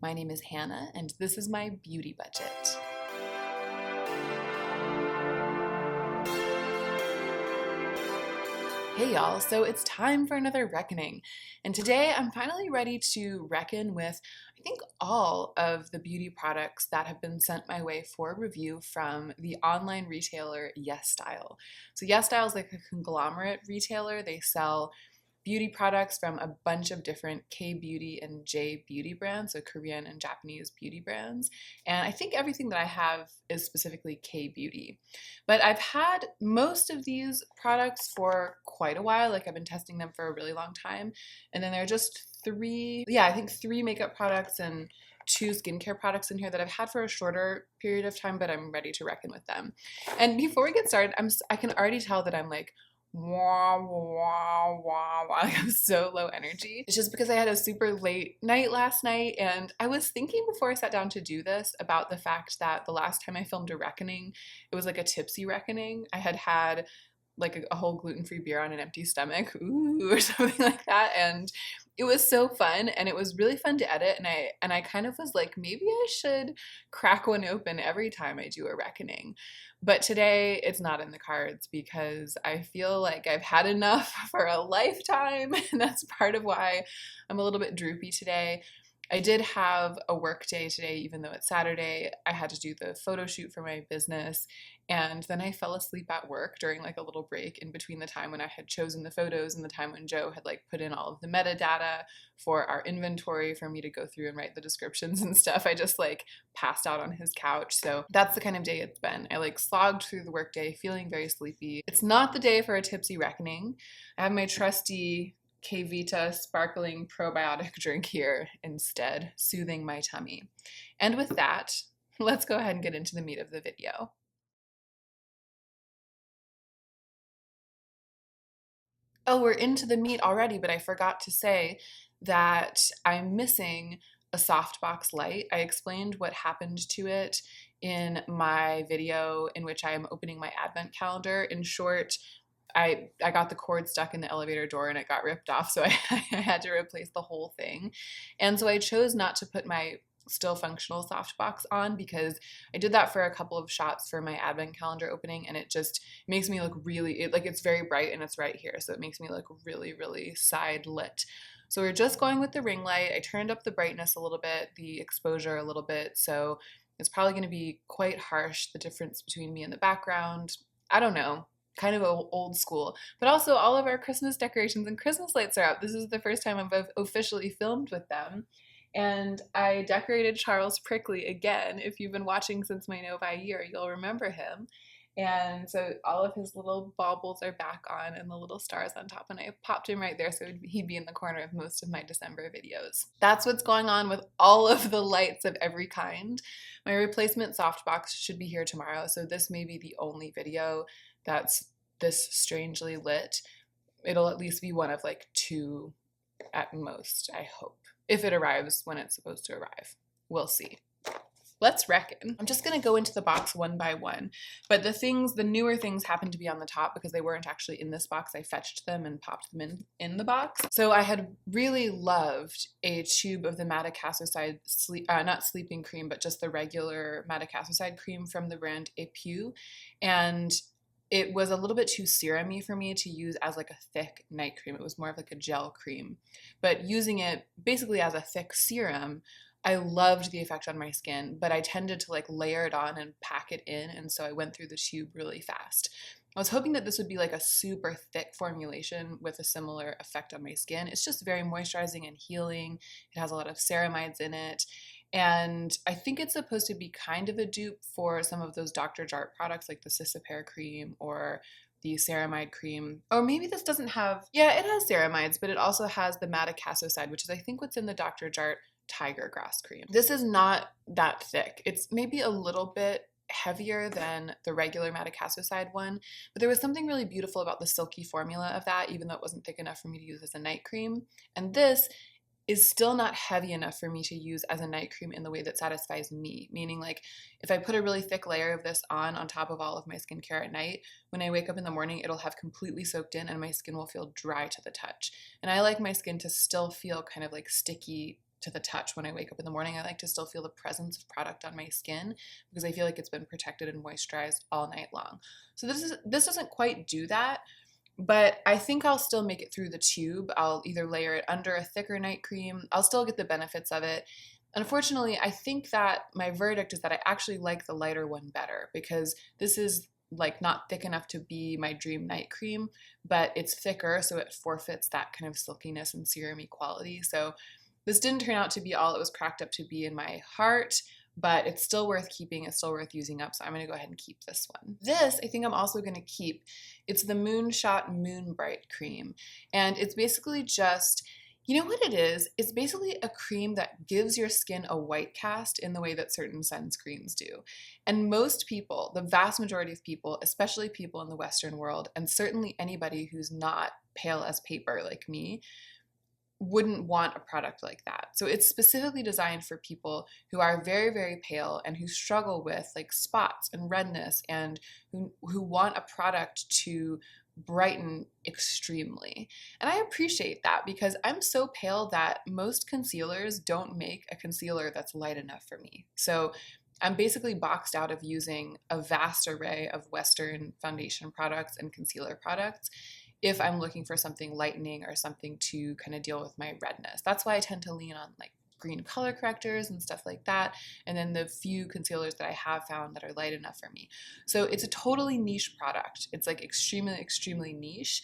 My name is Hannah, and this is my beauty budget. Hey y'all, so it's time for another reckoning. And today I'm finally ready to reckon with, I think, all of the beauty products that have been sent my way for review from the online retailer YesStyle. So YesStyle is like a conglomerate retailer. They sell beauty products from a bunch of different K-beauty and J-beauty brands, so Korean and Japanese beauty brands. And I think everything that I have is specifically K-beauty. But I've had most of these products for quite a while, like I've been testing them for a really long time. And then there are just three makeup products and 2 skincare products in here that I've had for a shorter period of time, but I'm ready to reckon with them. And before we get started, I can already tell that I'm like, wah, wah, wah, wah. I'm so low energy. It's just because I had a super late night last night, and I was thinking before I sat down to do this about the fact that the last time I filmed a reckoning, it was like a tipsy reckoning. I had like a whole gluten-free beer on an empty stomach, ooh, or something like that, and it was so fun, and it was really fun to edit, and I kind of was like, maybe I should crack one open every time I do a reckoning. But today it's not in the cards because I feel like I've had enough for a lifetime, and that's part of why I'm a little bit droopy today. I did have a work day today, even though it's Saturday. I had to do the photo shoot for my business, and then I fell asleep at work during like a little break in between the time when I had chosen the photos and the time when Joe had like put in all of the metadata for our inventory for me to go through and write the descriptions and stuff. I just like passed out on his couch. So that's the kind of day it's been. I like slogged through the work day feeling very sleepy. It's not the day for a tipsy reckoning. I have my trusty K-Vita sparkling probiotic drink here instead, soothing my tummy. And with that, let's go ahead and get into the meat of the video. Oh, we're into the meat already, but I forgot to say that I'm missing a softbox light. I explained what happened to it in my video in which I am opening my advent calendar. In short, I got the cord stuck in the elevator door and it got ripped off, so I had to replace the whole thing. And so I chose not to put my still functional softbox on because I did that for a couple of shots for my advent calendar opening, and it just makes me look really, it's very bright and it's right here, so it makes me look really, really side lit. So we're just going with the ring light. I turned up the brightness a little bit, the exposure a little bit, so it's probably going to be quite harsh, the difference between me and the background. I don't know. Kind of old school, but also all of our Christmas decorations and Christmas lights are out. This is the first time I've officially filmed with them. And I decorated Charles Prickly again. If you've been watching since my Novi year, you'll remember him. And so all of his little baubles are back on and the little stars on top, and I popped him right there so he'd be in the corner of most of my December videos. That's what's going on with all of the lights of every kind. My replacement softbox should be here tomorrow, so this may be the only video that's this strangely lit. It'll at least be one of like 2 at most, I hope. If it arrives when it's supposed to arrive. We'll see. Let's reckon. I'm just gonna go into the box one by one, but the newer things happen to be on the top because they weren't actually in this box. I fetched them and popped them in the box. So I had really loved a tube of the Madecassoside not sleeping cream, but just the regular Madecassoside cream from the brand Epu, and it was a little bit too serum-y for me to use as like a thick night cream. It was more of like a gel cream. But using it basically as a thick serum, I loved the effect on my skin, but I tended to like layer it on and pack it in, and so I went through the tube really fast. I was hoping that this would be like a super thick formulation with a similar effect on my skin. It's just very moisturizing and healing. It has a lot of ceramides in it. And I think it's supposed to be kind of a dupe for some of those Dr. Jart products like the Cisapair cream or the ceramide cream. Or maybe this doesn't have, yeah, it has ceramides, but it also has the Madecassoside, which is I think what's in the Dr. Jart Tiger Grass cream. This is not that thick. It's maybe a little bit heavier than the regular Madecassoside one, but there was something really beautiful about the silky formula of that, even though it wasn't thick enough for me to use as a night cream. And this is still not heavy enough for me to use as a night cream in the way that satisfies me. Meaning, like, if I put a really thick layer of this on top of all of my skincare at night, when I wake up in the morning, it'll have completely soaked in and my skin will feel dry to the touch. And I like my skin to still feel kind of like sticky to the touch when I wake up in the morning. I like to still feel the presence of product on my skin because I feel like it's been protected and moisturized all night long. So this doesn't quite do that, but I think I'll still make it through the tube. I'll either layer it under a thicker night cream. I'll still get the benefits of it. Unfortunately, I think that my verdict is that I actually like the lighter one better because this is like not thick enough to be my dream night cream, but it's thicker, so it forfeits that kind of silkiness and serum-y quality. So this didn't turn out to be all it was cracked up to be in my heart, but it's still worth keeping. It's still worth using up, so I'm gonna go ahead and keep this one. This, I think I'm also gonna keep. It's the Moonshot Moon Bright Cream, and it's basically just, you know what it is? It's basically a cream that gives your skin a white cast in the way that certain sunscreens do. And most people, the vast majority of people, especially people in the Western world, and certainly anybody who's not pale as paper like me, wouldn't want a product like that. So it's specifically designed for people who are very, very pale and who struggle with like spots and redness and who want a product to brighten extremely. And I appreciate that because I'm so pale that most concealers don't make a concealer that's light enough for me. So I'm basically boxed out of using a vast array of Western foundation products and concealer products if I'm looking for something lightening or something to kind of deal with my redness. That's why I tend to lean on like green color correctors and stuff like that, and then the few concealers that I have found that are light enough for me. So it's a totally niche product. It's like extremely, extremely niche,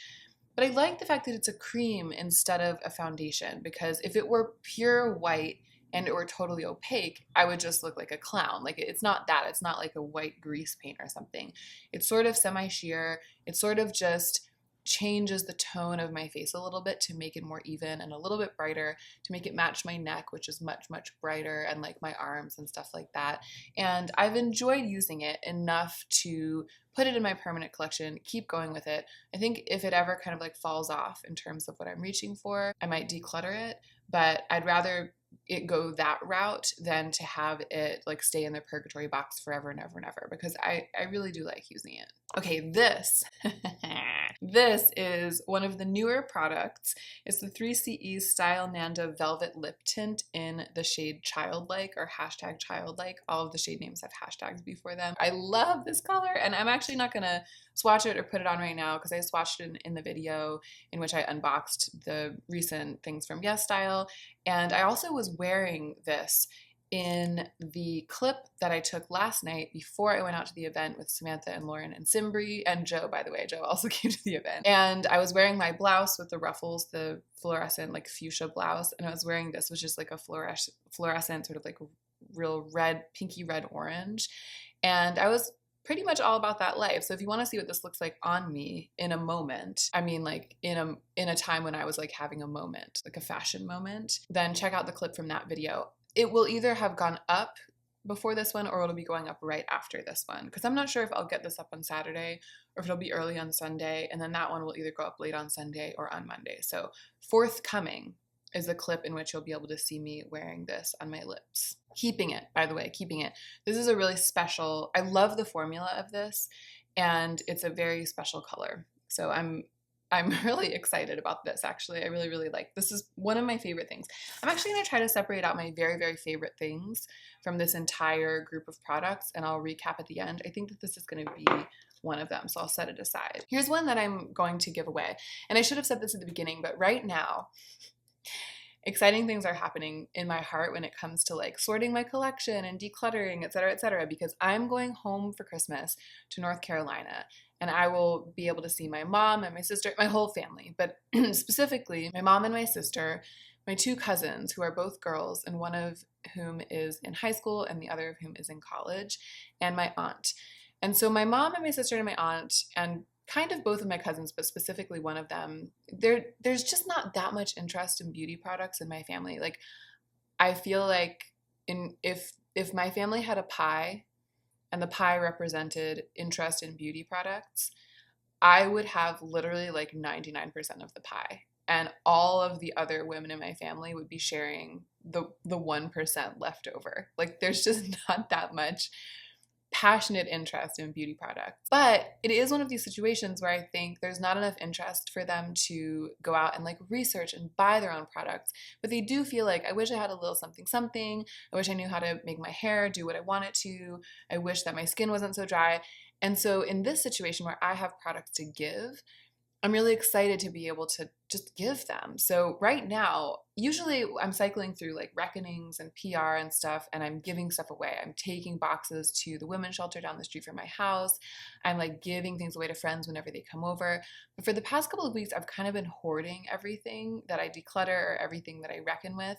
but I like the fact that it's a cream instead of a foundation, because if it were pure white and it were totally opaque, I would just look like a clown. Like it's not that, it's not like a white grease paint or something. It's sort of semi-sheer. It sort of just changes the tone of my face a little bit to make it more even and a little bit brighter, to make it match my neck, which is much, much brighter, and like my arms and stuff like that. And I've enjoyed using it enough to put it in my permanent collection, keep going with it. I think if it ever kind of like falls off in terms of what I'm reaching for, I might declutter it, but I'd rather it go that route than to have it like stay in the purgatory box forever and ever and ever, because I really do like using it. Okay, this this is one of the newer products. It's the 3CE Style Nanda Velvet Lip Tint in the shade Childlike, or hashtag Childlike. All of the shade names have hashtags before them. I love this color, and I'm actually not gonna swatch it or put it on right now because I swatched it in the video in which I unboxed the recent things from Yes Style. And I also was wearing this in the clip that I took last night before I went out to the event with Samantha and Lauren and Simbri and Joe, by the way. Joe also came to the event. And I was wearing my blouse with the ruffles, the fluorescent like fuchsia blouse, and I was wearing this, which is like a fluorescent sort of like real red, pinky red orange. And I was pretty much all about that life. So if you want to see what this looks like on me in a moment, I mean like in a time when I was like having a moment, like a fashion moment, then check out the clip from that video. It will either have gone up before this one or it'll be going up right after this one, because I'm not sure if I'll get this up on Saturday or if it'll be early on Sunday, and then that one will either go up late on Sunday or on Monday. So forthcoming is a clip in which you'll be able to see me wearing this on my lips. Keeping it, by the way, keeping it. This is a really special, I love the formula of this, and it's a very special color. So I'm really excited about this, actually. I really, really like this. Is one of my favorite things. I'm actually going to try to separate out my very, very favorite things from this entire group of products, and I'll recap at the end. I think that this is going to be one of them, so I'll set it aside. Here's one that I'm going to give away, and I should have said this at the beginning, but right now, exciting things are happening in my heart when it comes to like sorting my collection and decluttering, et cetera, because I'm going home for Christmas to North Carolina, and I will be able to see my mom and my sister, my whole family, but specifically my mom and my sister, my two cousins who are both girls, and one of whom is in high school and the other of whom is in college, and my aunt. And so my mom and my sister and my aunt, and kind of both of my cousins, but specifically one of them, there's just not that much interest in beauty products in my family. Like, I feel like if my family had a pie and the pie represented interest in beauty products, I would have literally like 99% of the pie. And all of the other women in my family would be sharing the 1% left over. Like, there's just not that much passionate interest in beauty products. But it is one of these situations where I think there's not enough interest for them to go out and like research and buy their own products. But they do feel like, I wish I had a little something something. I wish I knew how to make my hair do what I want it to. I wish that my skin wasn't so dry. And so in this situation where I have products to give, I'm really excited to be able to just give them. So right now, usually I'm cycling through like reckonings and PR and stuff, and I'm giving stuff away. I'm taking boxes to the women's shelter down the street from my house. I'm like giving things away to friends whenever they come over. But for the past couple of weeks, I've kind of been hoarding everything that I declutter or everything that I reckon with,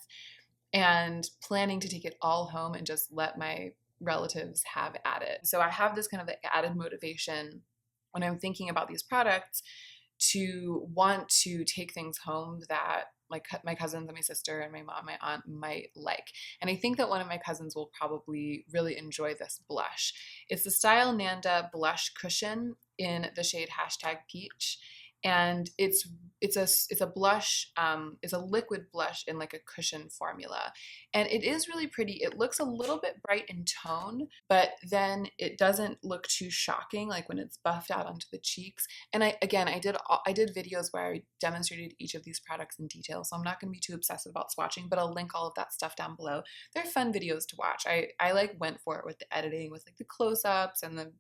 and planning to take it all home and just let my relatives have at it. So I have this kind of like added motivation when I'm thinking about these products to want to take things home that like my cousins and my sister and my mom, my aunt might like. And I think that one of my cousins will probably really enjoy this blush. It's the Style Nanda Blush Cushion in the shade #peach. And it's a blush, it's a liquid blush in like a cushion formula. And it is really pretty. It looks a little bit bright in tone, but then it doesn't look too shocking like when it's buffed out onto the cheeks. And I did videos where I demonstrated each of these products in detail, so I'm not going to be too obsessive about swatching, but I'll link all of that stuff down below. They're fun videos to watch. I like went for it with the editing, with like the close-ups and the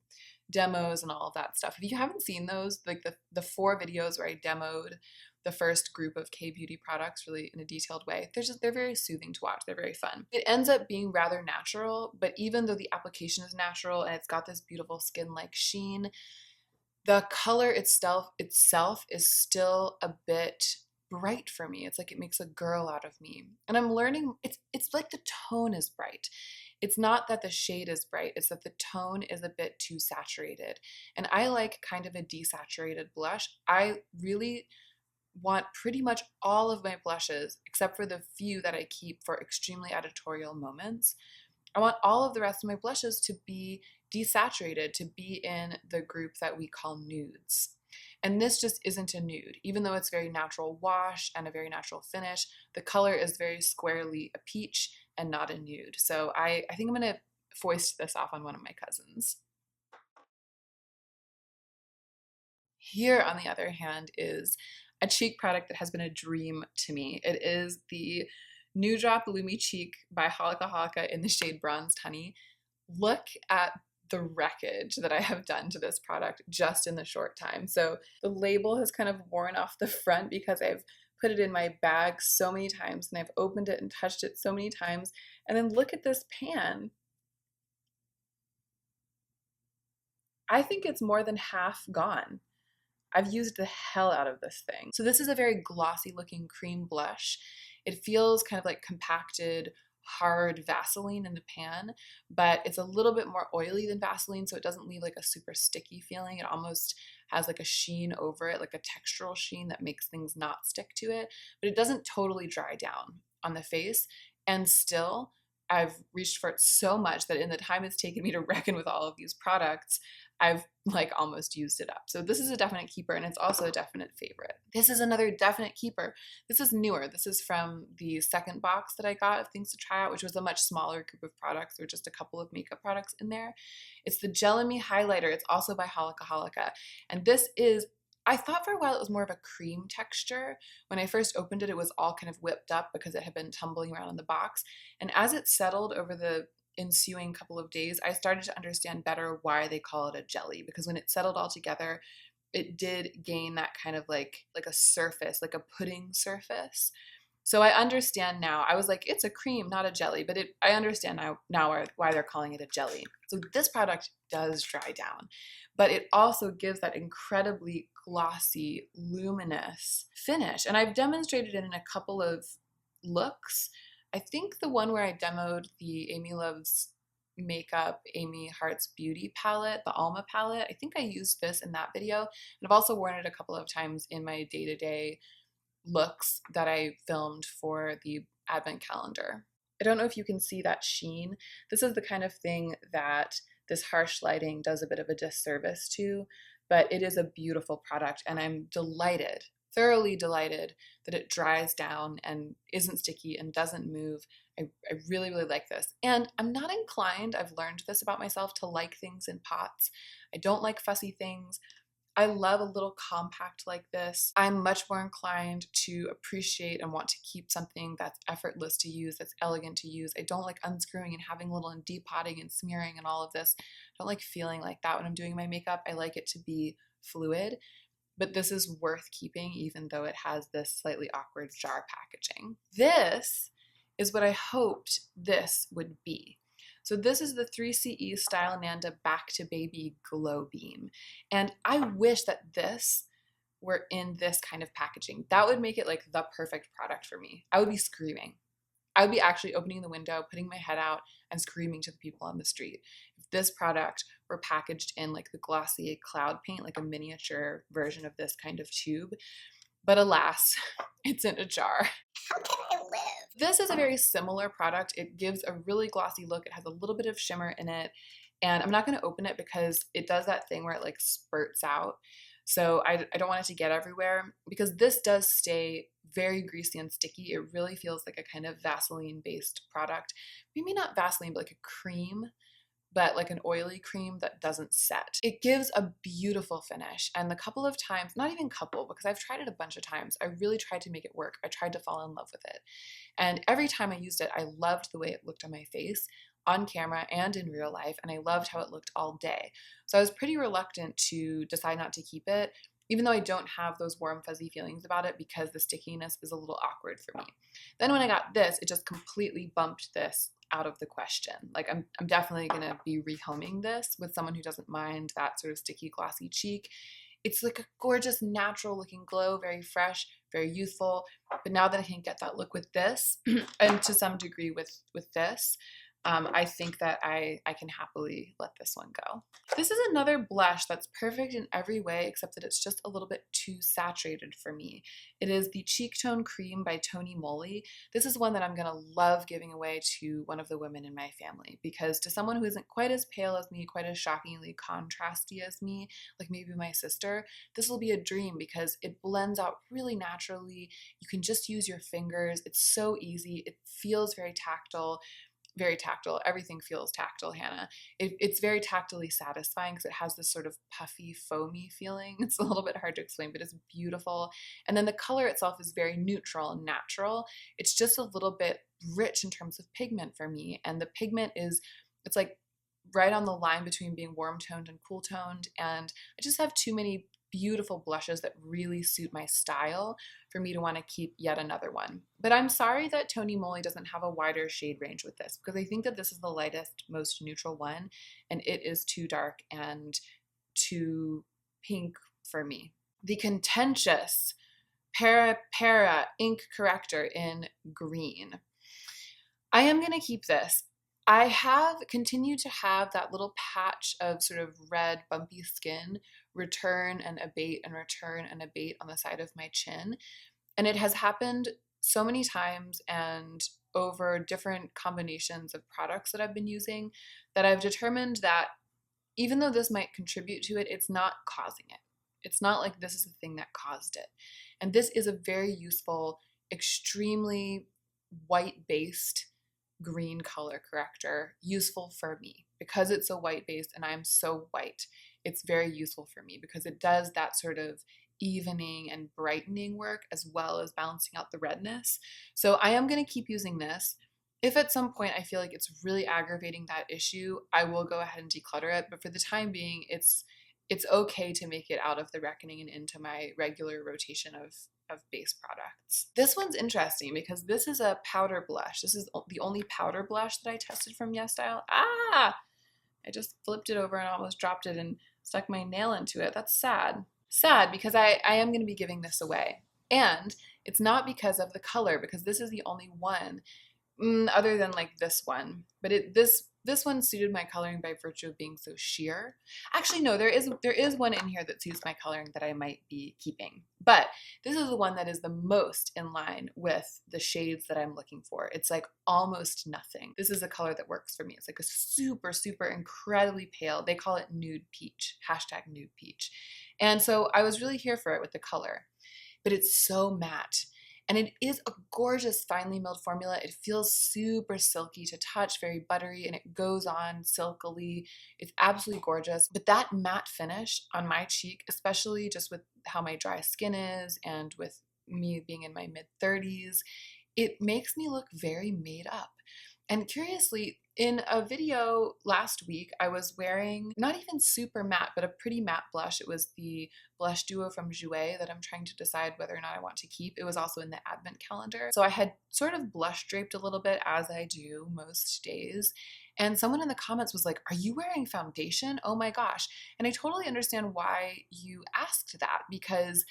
demos and all of that stuff. If you haven't seen those, like the 4 videos where I demoed the first group of K-beauty products really in a detailed way, they're very soothing to watch. They're very fun. It ends up being rather natural, but even though the application is natural and it's got this beautiful skin-like sheen, the color itself is still a bit bright for me. It's like it makes a girl out of me. And I'm learning, it's like the tone is bright. It's not that the shade is bright, it's that the tone is a bit too saturated. And I like kind of a desaturated blush. I really want pretty much all of my blushes, except for the few that I keep for extremely editorial moments. I want all of the rest of my blushes to be desaturated, to be in the group that we call nudes. And this just isn't a nude. Even though it's very natural wash and a very natural finish, the color is very squarely a peach and not a nude. So I think I'm gonna foist this off on one of my cousins. Here, on the other hand, is a cheek product that has been a dream to me. It is the New Drop Lumi Cheek by Holika Holika in the shade Bronzed Honey. Look at the wreckage that I have done to this product just in the short time. So the label has kind of worn off the front because I've put it in my bag so many times and I've opened it and touched it so many times. And then look at this pan. I think it's more than half gone. I've used the hell out of this thing. So this is a very glossy looking cream blush. It feels kind of like compacted, hard Vaseline in the pan, but it's a little bit more oily than Vaseline, so it doesn't leave like a super sticky feeling. It almost has like a sheen over it, like a textural sheen that makes things not stick to it, but it doesn't totally dry down on the face. And still, I've reached for it so much that in the time it's taken me to reckon with all of these products, I've like almost used it up. So this is a definite keeper, and it's also a definite favorite. This is another definite keeper. This is newer. This is from the second box that I got of things to try out, which was a much smaller group of products. There were just a couple of makeup products in there. It's the Jelly Highlighter. It's also by Holika Holika. And this is, I thought for a while it was more of a cream texture. When I first opened it, it was all kind of whipped up because it had been tumbling around in the box. And as it settled over the ensuing couple of days, I started to understand better why they call it a jelly, because when it settled all together, it did gain that kind of like a surface, like a pudding surface. So I understand now. I was like, it's a cream, not a jelly, but I understand now why they're calling it a jelly. So this product does dry down, but it also gives that incredibly glossy, luminous finish. And I've demonstrated it in a couple of looks. I think the one where I demoed the Amy Loves Makeup Amy Hearts Beauty palette, the Alma palette, I think I used this in that video. And I've also worn it a couple of times in my day-to-day looks that I filmed for the advent calendar. I don't know if you can see that sheen. This is the kind of thing that this harsh lighting does a bit of a disservice to, but it is a beautiful product, and I'm delighted thoroughly delighted that it dries down and isn't sticky and doesn't move. I really, really like this. And I'm not inclined, I've learned this about myself, to like things in pots. I don't like fussy things. I love a little compact like this. I'm much more inclined to appreciate and want to keep something that's effortless to use, that's elegant to use. I don't like unscrewing and having little and depotting and smearing and all of this. I don't like feeling like that when I'm doing my makeup. I like it to be fluid, but this is worth keeping even though it has this slightly awkward jar packaging. This is what I hoped this would be. So this is the 3CE Style Nanda Back to Baby Glow Beam. And I wish that this were in this kind of packaging. That would make it like the perfect product for me. I would be screaming. I would be actually opening the window, putting my head out, and screaming to the people on the street. If this product were packaged in like the Glossier Cloud Paint, like a miniature version of this kind of tube. But alas, it's in a jar. How can I live? This is a very similar product. It gives a really glossy look. It has a little bit of shimmer in it. And I'm not going to open it because it does that thing where it like spurts out. So I don't want it to get everywhere because this does stay very greasy and sticky. It really feels like a kind of Vaseline-based product. Maybe not Vaseline, but like a cream, but like an oily cream that doesn't set. It gives a beautiful finish, and the couple of times, not even couple, because I've tried it a bunch of times, I really tried to make it work. I tried to fall in love with it. And every time I used it, I loved the way it looked on my face, on camera and in real life, and I loved how it looked all day. So I was pretty reluctant to decide not to keep it, even though I don't have those warm fuzzy feelings about it because the stickiness is a little awkward for me. Then when I got this, it just completely bumped this out of the question. Like I'm definitely gonna be rehoming this with someone who doesn't mind that sort of sticky glossy cheek. It's like a gorgeous natural looking glow, very fresh, very youthful. But now that I can get that look with this, and to some degree with this, I think that I can happily let this one go. This is another blush that's perfect in every way except that it's just a little bit too saturated for me. It is the Cheek Tone Cream by Tony Moly. This is one that I'm gonna love giving away to one of the women in my family because to someone who isn't quite as pale as me, quite as shockingly contrasty as me, like maybe my sister, this will be a dream because it blends out really naturally. You can just use your fingers. It's so easy. It feels very tactile. Very tactile. Everything feels tactile, Hannah. It's very tactily satisfying because it has this sort of puffy, foamy feeling. It's a little bit hard to explain, but it's beautiful. And then the color itself is very neutral and natural. It's just a little bit rich in terms of pigment for me. And the pigment it's like right on the line between being warm toned and cool toned. And I just have too many beautiful blushes that really suit my style for me to want to keep yet another one. But I'm sorry that Tony Moly doesn't have a wider shade range with this because I think that this is the lightest, most neutral one, and it is too dark and too pink for me. The contentious Peripera Ink Corrector in green. I am going to keep this. I have continued to have that little patch of sort of red bumpy skin return and abate and return and abate on the side of my chin. And it has happened so many times and over different combinations of products that I've been using that I've determined that even though this might contribute to it, it's not causing it. It's not like this is the thing that caused it. And this is a very useful, extremely white-based green color corrector, useful for me because it's so white based and I'm so white. It's very useful for me because it does that sort of evening and brightening work as well as balancing out the redness. So I am going to keep using this. If at some point I feel like it's really aggravating that issue, I will go ahead and declutter it. But for the time being, it's okay to make it out of the reckoning and into my regular rotation of base products. This one's interesting because this is a powder blush. This is the only powder blush that I tested from YesStyle. I just flipped it over and almost dropped it and stuck my nail into it. That's sad. Sad because I am going to be giving this away. And it's not because of the color because this is the only one other than like this one. But this one suited my coloring by virtue of being so sheer. Actually, no, there is one in here that suits my coloring that I might be keeping. But this is the one that is the most in line with the shades that I'm looking for. It's like almost nothing. This is a color that works for me. It's like a super, super incredibly pale. They call it Nude Peach, #Nude Peach. And so I was really here for it with the color. but it's so matte. And it is a gorgeous finely milled formula. It feels super silky to touch, very buttery, and it goes on silkily. It's absolutely gorgeous. But that matte finish on my cheek, especially just with how my dry skin is and with me being in my mid-30s, it makes me look very made up. And curiously, in a video last week, I was wearing not even super matte, but a pretty matte blush. It was the blush duo from Jouer that I'm trying to decide whether or not I want to keep. It was also in the advent calendar. So I had sort of blush draped a little bit, as I do most days. And someone in the comments was like, "Are you wearing foundation? Oh my gosh." And I totally understand why you asked that, because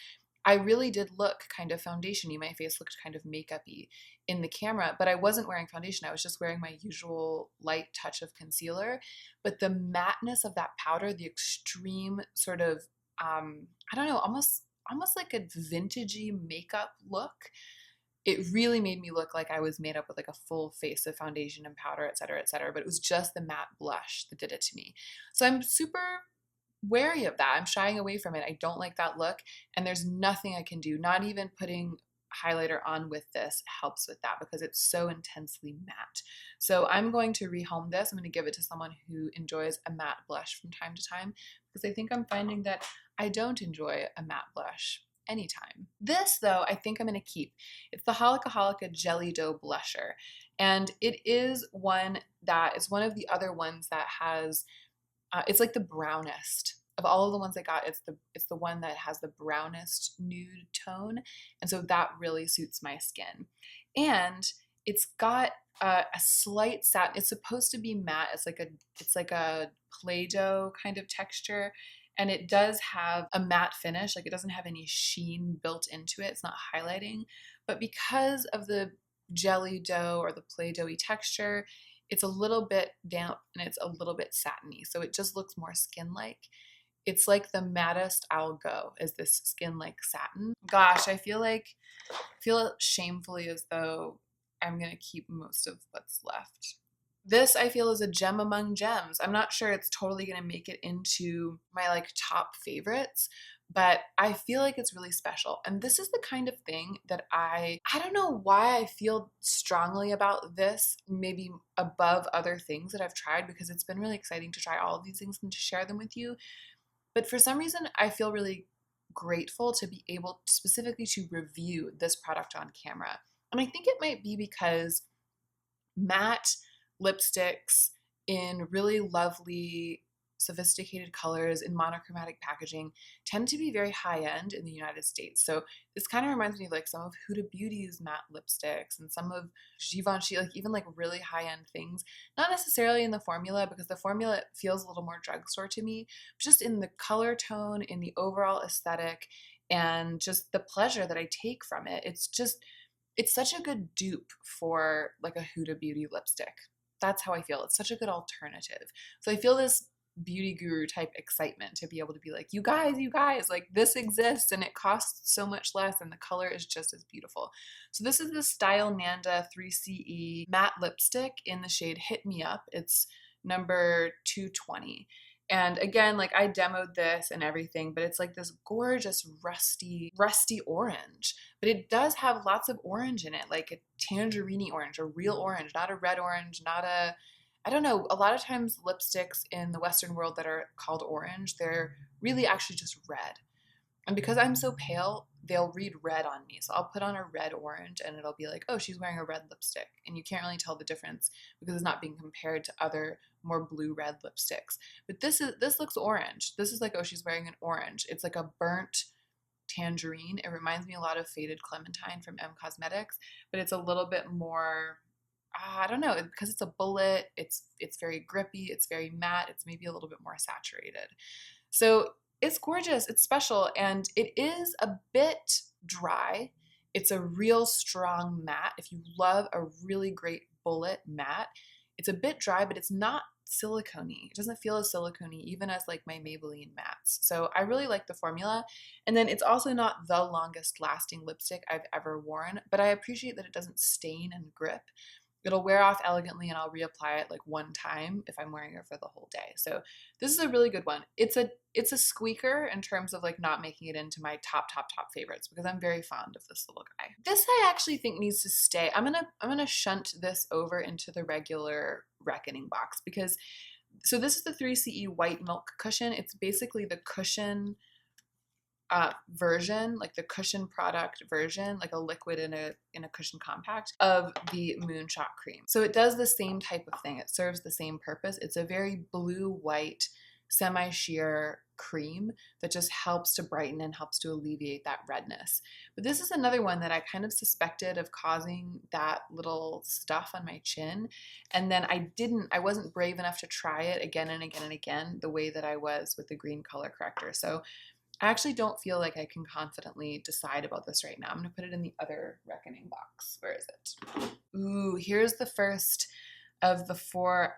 I really did look kind of foundation-y. My face looked kind of makeup-y in the camera, but I wasn't wearing foundation. I was just wearing my usual light touch of concealer. But the mattness of that powder, the extreme sort of, I don't know, almost like a vintagey makeup look, it really made me look like I was made up with like a full face of foundation and powder, et cetera, et cetera. But it was just the matte blush that did it to me. So I'm super wary of that. I'm shying away from it. I don't like that look, and there's nothing I can do. Not even putting highlighter on with this helps with that, because it's so intensely matte. So I'm going to rehome this. I'm going to give it to someone who enjoys a matte blush from time to time, because I think I'm finding that I don't enjoy a matte blush anytime. This, though, I think I'm going to keep. It's the Holika Holika Jelly Dough Blusher, and it is one that is one of the other ones that has it's like the brownest of all of the ones I got. It's the one that has the brownest nude tone, and so that really suits my skin. And it's got a slight satin. It's supposed to be matte. It's like a Play-Doh kind of texture, and it does have a matte finish. Like, it doesn't have any sheen built into it. It's not highlighting, but because of the jelly dough or the Play-Doh-y texture, it's a little bit damp and it's a little bit satiny, so it just looks more skin-like. It's like the maddest I'll go is this skin-like satin. Gosh, I feel shamefully as though I'm gonna keep most of what's left. This, I feel, is a gem among gems. I'm not sure it's totally gonna make it into my like top favorites, but I feel like it's really special. And this is the kind of thing that I don't know why I feel strongly about this, maybe above other things that I've tried, because it's been really exciting to try all of these things and to share them with you. But for some reason, I feel really grateful to be able specifically to review this product on camera. And I think it might be because matte lipsticks in really lovely, sophisticated colors in monochromatic packaging tend to be very high-end in the United States. So this kind of reminds me of like some of Huda Beauty's matte lipsticks and some of Givenchy, like even like really high-end things. Not necessarily in the formula, because the formula feels a little more drugstore to me, but just in the color tone, in the overall aesthetic, and just the pleasure that I take from it. It's such a good dupe for like a Huda Beauty lipstick. That's how I feel. It's such a good alternative. So I feel this beauty guru type excitement to be able to be like, you guys, like this exists and it costs so much less and the color is just as beautiful. So this is the Style Nanda 3CE matte lipstick in the shade Hit Me Up. It's number 220. And again, like I demoed this and everything, but it's like this gorgeous rusty orange. But it does have lots of orange in it, like a tangerine orange, a real orange, not a red orange, not a, I don't know, a lot of times lipsticks in the Western world that are called orange, they're really actually just red. And because I'm so pale, they'll read red on me. So I'll put on a red orange and it'll be like, oh, she's wearing a red lipstick. And you can't really tell the difference because it's not being compared to other more blue-red lipsticks. But this looks orange. This is like, oh, she's wearing an orange. It's like a burnt tangerine. It reminds me a lot of Faded Clementine from M Cosmetics, but it's a little bit more, I don't know, because it's a bullet, it's very grippy, it's very matte, it's maybe a little bit more saturated. So it's gorgeous, it's special, and it is a bit dry. It's a real strong matte. If you love a really great bullet matte, it's a bit dry, but it's not silicone-y. It doesn't feel as silicone-y, even as like my Maybelline mattes. So I really like the formula. And then it's also not the longest lasting lipstick I've ever worn, but I appreciate that it doesn't stain and grip. It'll wear off elegantly and I'll reapply it like one time if I'm wearing it for the whole day. So this is a really good one. It's a squeaker in terms of like not making it into my top favorites because I'm very fond of this little guy. This I actually think needs to stay. I'm gonna shunt this over into the regular Reckoning box because so this is the 3CE White Milk Cushion. It's basically the cushion version, like the cushion product version, like a liquid in a cushion compact of the Moonshot cream. So it does the same type of thing. It serves the same purpose. It's a very blue-white, semi-sheer cream that just helps to brighten and helps to alleviate that redness. But this is another one that I kind of suspected of causing that little stuff on my chin. And then I wasn't brave enough to try it again and again and again the way that I was with the green color corrector. So I actually don't feel like I can confidently decide about this right now. I'm going to put it in the other Reckoning box. Where is it? Ooh, here's the first of the 4.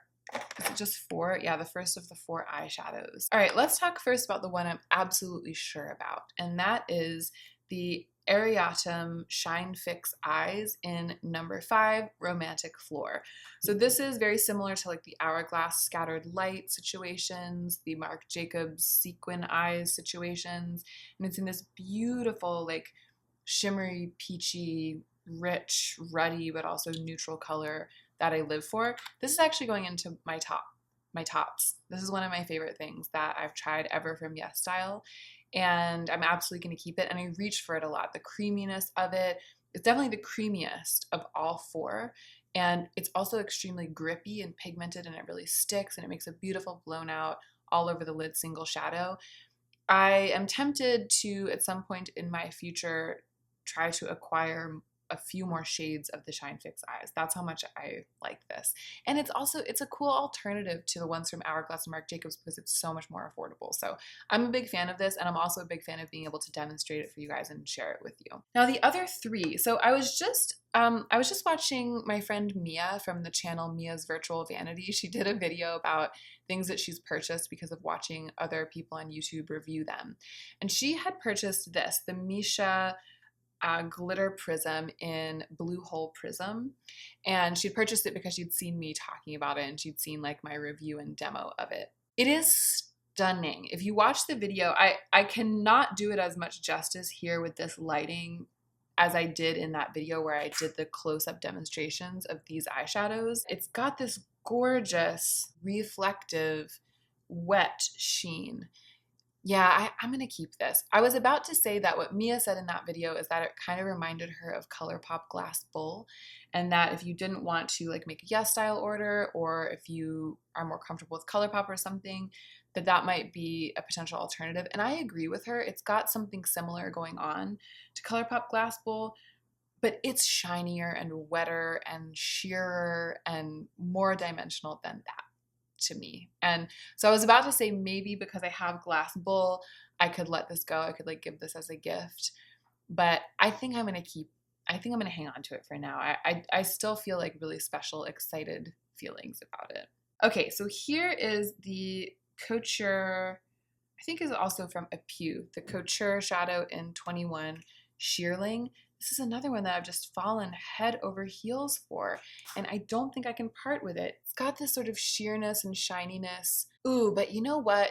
Is it just 4? Yeah, the first of the 4 eyeshadows. All right, let's talk first about the one I'm absolutely sure about, and that is the Ariatum Shine Fix Eyes in number 5, Romantic Floor. So this is very similar to like the Hourglass Scattered Light situations, the Marc Jacobs Sequin Eyes situations, and it's in this beautiful like shimmery, peachy, rich, ruddy, but also neutral color that I live for. This is actually going into my tops. This is one of my favorite things that I've tried ever from Yes Style, and I'm absolutely going to keep it, and I reach for it a lot. The creaminess of it, it's definitely the creamiest of all 4, and it's also extremely grippy and pigmented, and it really sticks, and it makes a beautiful blown out all over the lid single shadow. I am tempted to, at some point in my future, try to acquire a few more shades of the Shine Fix Eyes. That's how much I like this. And it's a cool alternative to the ones from Hourglass and Marc Jacobs because it's so much more affordable. So I'm a big fan of this, and I'm also a big fan of being able to demonstrate it for you guys and share it with you. Now the other 3, so I was just watching my friend Mia from the channel Mia's Virtual Vanity. She did a video about things that she's purchased because of watching other people on YouTube review them. And she had purchased this, the Misha glitter prism in Blue Hole Prism, and she'd purchased it because she'd seen me talking about it and she'd seen like my review and demo of it. It is stunning. If you watch the video, I cannot do it as much justice here with this lighting as I did in that video where I did the close-up demonstrations of these eyeshadows. It's got this gorgeous, reflective, wet sheen. Yeah, I'm going to keep this. I was about to say that what Mia said in that video is that it kind of reminded her of ColourPop Glass Bull, and that if you didn't want to like make a Yes Style order, or if you are more comfortable with ColourPop or something, that might be a potential alternative. And I agree with her. It's got something similar going on to ColourPop Glass Bull, but it's shinier and wetter and sheerer and more dimensional than that to me. And so I was about to say maybe because I have Glass Bull, I could let this go. I could like give this as a gift, but I think I'm going to hang on to it for now. I still feel like really special, excited feelings about it. Okay, so here is the Couture, I think is also from Apu, the Couture shadow in 21 Sheerling. This is another one that I've just fallen head over heels for, and I don't think I can part with it. It's got this sort of sheerness and shininess. Ooh, but you know what?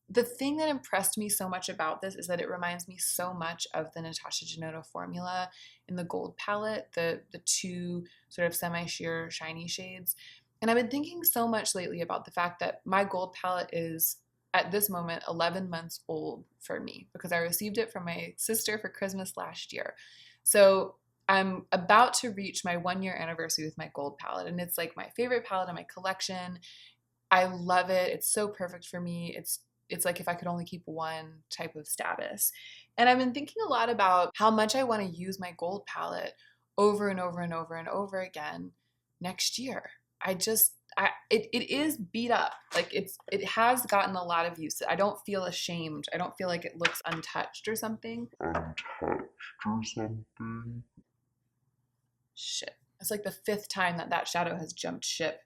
The thing that impressed me so much about this is that it reminds me so much of the Natasha Denona formula in the gold palette, the 2 sort of semi-sheer shiny shades. And I've been thinking so much lately about the fact that my gold palette is at this moment 11 months old for me because I received it from my sister for Christmas last year. So I'm about to reach my 1-year anniversary with my gold palette, and it's like my favorite palette in my collection. I love it. It's so perfect for me. It's like if I could only keep one type of status. And I've been thinking a lot about how much I want to use my gold palette over and over and over and over again next year. It is beat up. Like it has gotten a lot of use. I don't feel ashamed. I don't feel like it looks untouched or something. Shit. It's like the 5th time that shadow has jumped ship.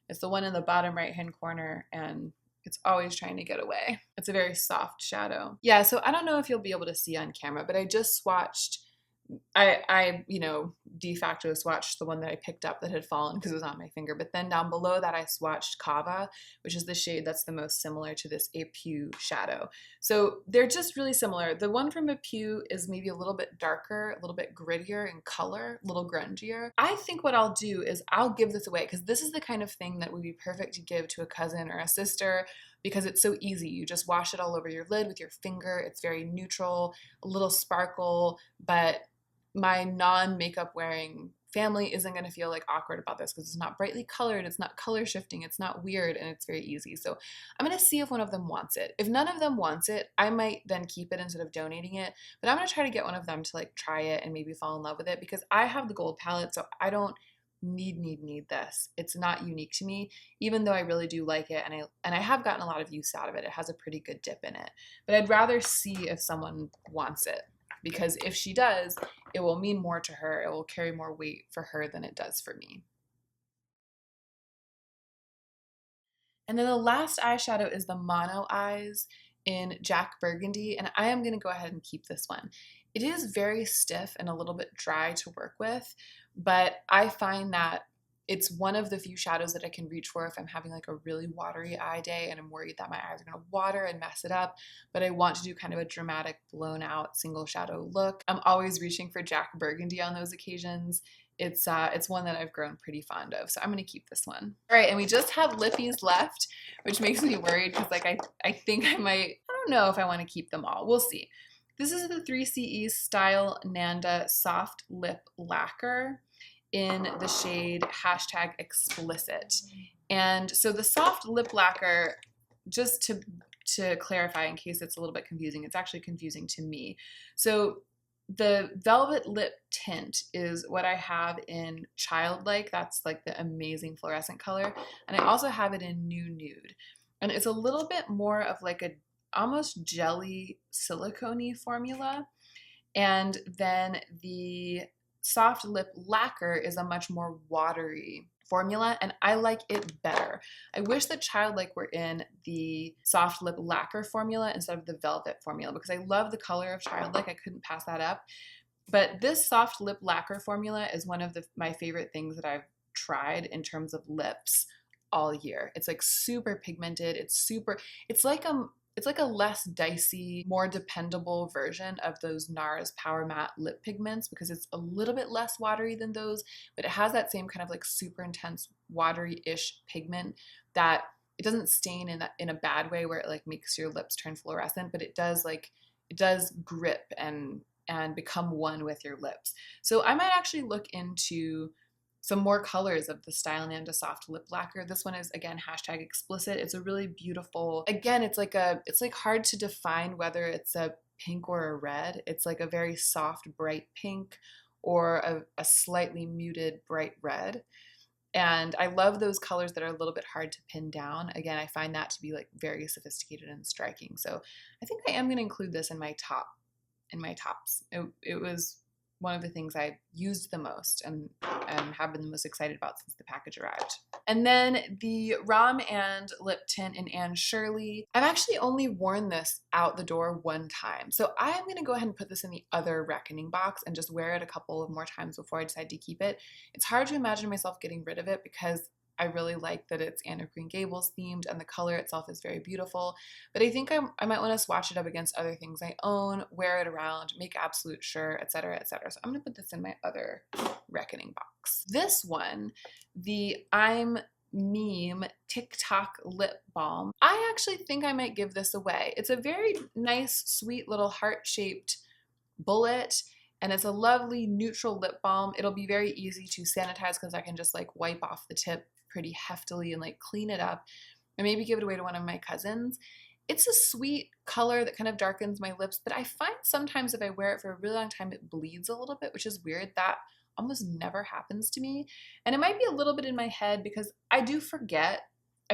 It's the one in the bottom right-hand corner, and it's always trying to get away. It's a very soft shadow. Yeah, so I don't know if you'll be able to see on camera, but I just swatched I de facto swatched the one that I picked up that had fallen because it was on my finger. But then down below that, I swatched Kava, which is the shade that's the most similar to this Apu shadow. So they're just really similar. The one from Apu is maybe a little bit darker, a little bit grittier in color, a little grungier. I think what I'll do is I'll give this away because this is the kind of thing that would be perfect to give to a cousin or a sister because it's so easy. You just wash it all over your lid with your finger. It's very neutral, a little sparkle, but my non-makeup wearing family isn't going to feel like awkward about this because it's not brightly colored, it's not color shifting, it's not weird, and it's very easy. So I'm going to see if one of them wants it. If none of them wants it, I might then keep it instead of donating it, but I'm going to try to get one of them to like try it and maybe fall in love with it because I have the gold palette, so I don't need this. It's not unique to me, even though I really do like it, and I have gotten a lot of use out of it. It has a pretty good dip in it, but I'd rather see if someone wants it, because if she does, it will mean more to her. It will carry more weight for her than it does for me. And then the last eyeshadow is the Mono Eyes in Jack Burgundy, and I am going to go ahead and keep this one. It is very stiff and a little bit dry to work with, but I find that it's one of the few shadows that I can reach for if I'm having like a really watery eye day and I'm worried that my eyes are going to water and mess it up, but I want to do kind of a dramatic blown out single shadow look. I'm always reaching for Jack Burgundy on those occasions. It's one that I've grown pretty fond of, so I'm going to keep this one. All right, and we just have lippies left, which makes me worried because like I think I don't know if I want to keep them all. We'll see. This is the 3CE Style Nanda Soft Lip Lacquer in the shade #explicit. And so the soft lip lacquer, just to clarify in case it's a little bit confusing, it's actually confusing to me. So the Velvet Lip Tint is what I have in Childlike. That's like the amazing fluorescent color. And I also have it in Nude. And it's a little bit more of like a almost jelly silicone-y formula. And then the soft lip lacquer is a much more watery formula, and I like it better. I wish that Childlike were in the soft lip lacquer formula instead of the velvet formula because I love the color of Childlike. I couldn't pass that up. But this soft lip lacquer formula is one of my favorite things that I've tried in terms of lips all year. It's like super pigmented. It's like a less dicey, more dependable version of those NARS Power Matte lip pigments because it's a little bit less watery than those, but it has that same kind of like super intense watery-ish pigment that it doesn't stain in a bad way where it like makes your lips turn fluorescent, but it does grip and become one with your lips. So I might actually look into some more colors of the Style Nanda Soft Lip Lacquer. This one is, again, #explicit. It's a really beautiful, again, it's like hard to define whether it's a pink or a red. It's like a very soft, bright pink or a slightly muted, bright red. And I love those colors that are a little bit hard to pin down. Again, I find that to be like very sophisticated and striking. So I think I am going to include this in my tops. It was one of the things I used the most and have been the most excited about since the package arrived. And then the Rom and Lip Tint in Anne Shirley. I've actually only worn this out the door one time. So I'm gonna go ahead and put this in the other reckoning box and just wear it a couple of more times before I decide to keep it. It's hard to imagine myself getting rid of it because I really like that it's Anne of Green Gables themed and the color itself is very beautiful, but I think I might want to swatch it up against other things I own, wear it around, make absolute sure, etc., etc. So I'm going to put this in my other reckoning box. This one, the I'm Meme TikTok Lip Balm, I actually think I might give this away. It's a very nice, sweet little heart-shaped bullet, and it's a lovely neutral lip balm. It'll be very easy to sanitize because I can just like wipe off the tip pretty heftily and like clean it up and maybe give it away to one of my cousins. It's a sweet color that kind of darkens my lips, but I find sometimes if I wear it for a really long time, it bleeds a little bit, which is weird. That almost never happens to me. And it might be a little bit in my head because I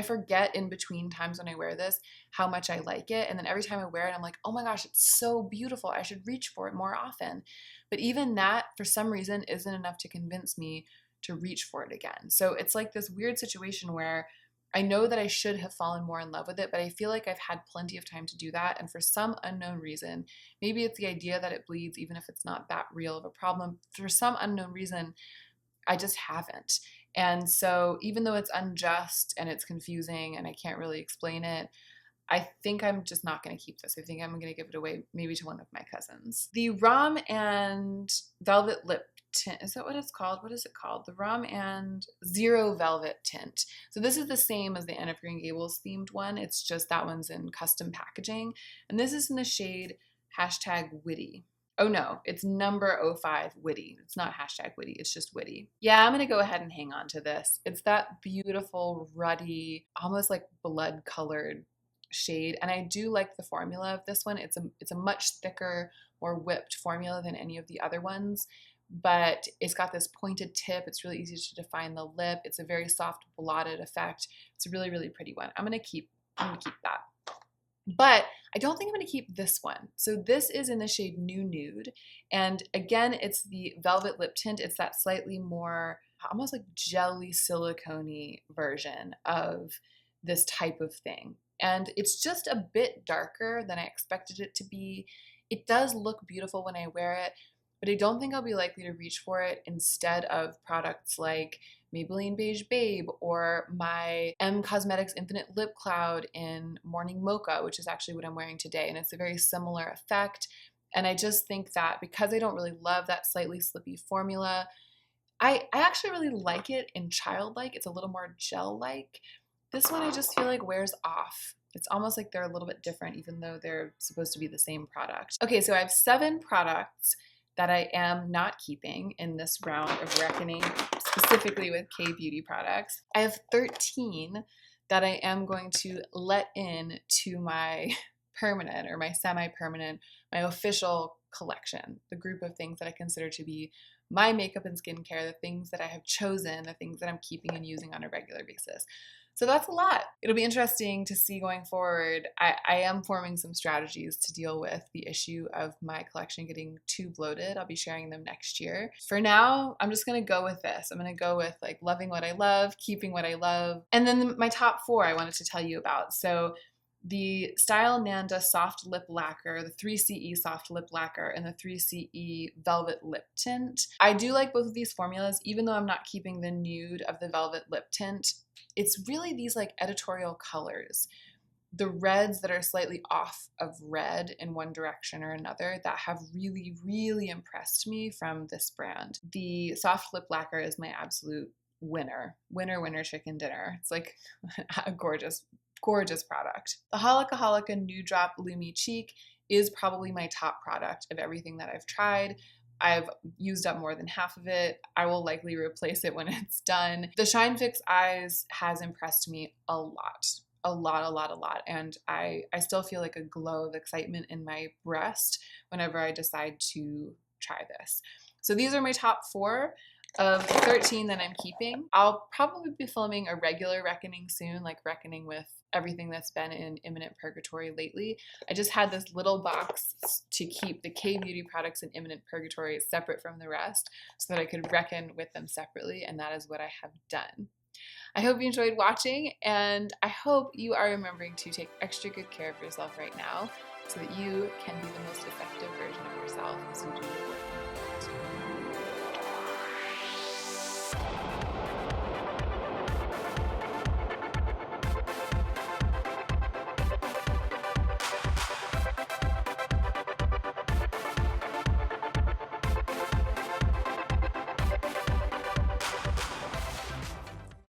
forget in between times when I wear this how much I like it. And then every time I wear it, I'm like, oh my gosh, it's so beautiful. I should reach for it more often. But even that, for some reason, isn't enough to convince me to reach for it again. So it's like this weird situation where I know that I should have fallen more in love with it, but I feel like I've had plenty of time to do that. And for some unknown reason, maybe it's the idea that it bleeds, even if it's not that real of a problem. For some unknown reason, I just haven't. And so even though it's unjust and it's confusing and I can't really explain it, I think I'm just not going to keep this. I think I'm going to give it away maybe to one of my cousins. The Rum and Velvet Lip Tint, is that what it's called? What is it called? The Rum and Zero Velvet Tint. So this is the same as the Anne of Green Gables themed one. It's just that one's in custom packaging. And this is in the shade #witty. Oh no, it's number 05 Witty. It's not #witty, it's just Witty. Yeah, I'm gonna go ahead and hang on to this. It's that beautiful, ruddy, almost like blood colored shade. And I do like the formula of this one. It's a much thicker, more whipped formula than any of the other ones, but it's got this pointed tip. It's really easy to define the lip. It's a very soft blotted effect. It's a really, really pretty one. I'm gonna keep that. But I don't think I'm going to keep this one. So this is in the shade New Nude. And again, it's the Velvet Lip Tint. It's that slightly more, almost like jelly silicone-y version of this type of thing. And it's just a bit darker than I expected it to be. It does look beautiful when I wear it, but I don't think I'll be likely to reach for it instead of products like Maybelline Beige Babe or my M Cosmetics Infinite Lip Cloud in Morning Mocha, which is actually what I'm wearing today. And it's a very similar effect. And I just think that because I don't really love that slightly slippy formula, I actually really like it in Childlike. It's a little more gel-like. This one I just feel like wears off. It's almost like they're a little bit different, even though they're supposed to be the same product. Okay, so I have 7 products that I am not keeping in this round of reckoning, specifically with K-Beauty products. I have 13 that I am going to let in to my permanent or my semi-permanent, my official collection, the group of things that I consider to be my makeup and skincare, the things that I have chosen, the things that I'm keeping and using on a regular basis. So that's a lot. It'll be interesting to see going forward. I am forming some strategies to deal with the issue of my collection getting too bloated. I'll be sharing them next year. For now, I'm just gonna go with this. I'm gonna go with like loving what I love, keeping what I love. And then my top 4 I wanted to tell you about. So the Style Nanda Soft Lip Lacquer, the 3CE Soft Lip Lacquer, and the 3CE Velvet Lip Tint. I do like both of these formulas, even though I'm not keeping the nude of the Velvet Lip Tint. It's really these like editorial colors, the reds that are slightly off of red in one direction or another that have really, really impressed me from this brand. The Soft Lip Lacquer is my absolute winner chicken dinner. It's like a gorgeous product. The Holika Nude Drop Lumi Cheek is probably my top product of everything that I've tried. I've used up more than half of it. I will likely replace it when it's done. The Shine Fix Eyes has impressed me a lot. And I still feel like a glow of excitement in my breast whenever I decide to try this. So these are my top 4 of the 13 that I'm keeping. I'll probably be filming a regular reckoning soon, like reckoning with everything that's been in imminent purgatory lately. I just had this little box to keep the K-Beauty products in imminent purgatory separate from the rest so that I could reckon with them separately, and that is what I have done. I hope you enjoyed watching, and I hope you are remembering to take extra good care of yourself right now so that you can be the most effective version